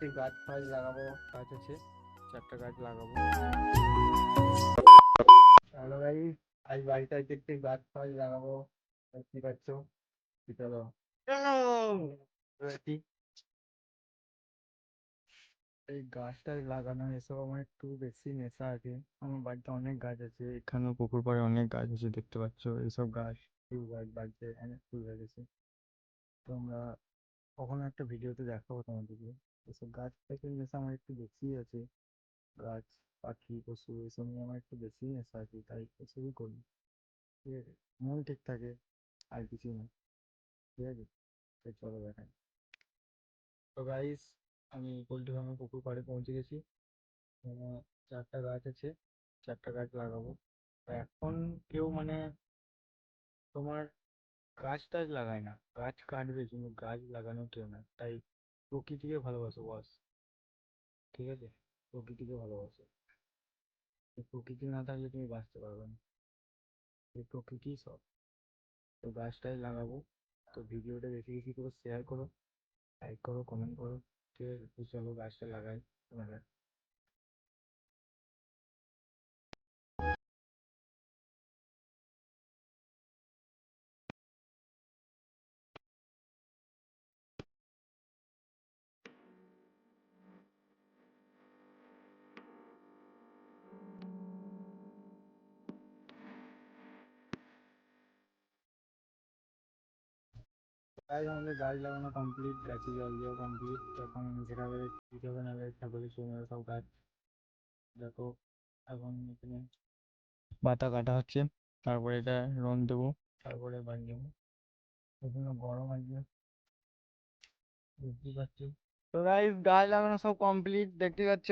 এই গাছ ফাছ লাগাবো, গাছ আছে 4টা গাছ লাগাবো। হ্যালো গাইস, আজ বাড়িতে আজকে একটি গাছ ফাছ লাগাবো, দেখতে পাচ্ছ। চলো এবার এই গাছটা লাগানো এসব আমার একটু বেশি নেশা আছে। আমার বাড়িতে অনেক গাছ আছে, এখানেও পুকুর পাড়ে অনেক গাছ আছে, দেখতে পাচ্ছ এইসব গাছ। ফুল গাছ, বাড়িতে অনেক ফুল গাছ আছে। তোমরা কখনো একটা ভিডিওতে দেখাবো তোমাদেরকে। এসব গাছ থেকে নেশা আমার একটু বেশি আছে। গাছ, পাখি, পশু এসব নিয়ে আমার একটু বেশি নেশা আছে, তাই এসবই করি। ঠিক আছে, মন ঠিক থাকে, আর কিছু না। ঠিক আছে, তো চলো দেখাই। তো গাইস, আমি পোল্ট্রি ফার্মের পুকুর পাড়ে পৌঁছে গেছি। আহ, 4টা গাছ আছে, 4টা গাছ লাগাবো। তো এখন কেউ মানে তোমার গাছ টাছ লাগায় না, গাছ কাটবে, কিন্তু গাছ লাগানো কেউ না। তাই প্রকৃতিকে ভালোবাসো বস। ঠিক আছে, প্রকৃতিকে ভালোবাসো। এই প্রকৃতি না থাকলে তুমি বাঁচতে পারবে না। এই প্রকৃতি সব। তো গাছ টাছ লাগাবো। তো ভিডিওটা বেশি বেশি করে শেয়ার করো, লাইক করো, কমেন্ট করো। ঠিক আছে, তো চলো গাছটা লাগাই তোমাদের। গাছ, আমাদের গাছ লাগানো কমপ্লিট, গাছে জল দেওয়া কমপ্লিট। এখন যেভাবে যেভাবে নেবে ছাগলের সেভাবে সব গাছ দেখো। এখন এখানে পাতা কাটা হচ্ছে, তারপরে এটা রং দেবো, তারপরে বাড়ি যাবো। প্রচন্ড গরম আজকে, বুঝতেই পারছি। তো গাইস, গাছ লাগানো সব কমপ্লিট, দেখতে পাচ্ছ।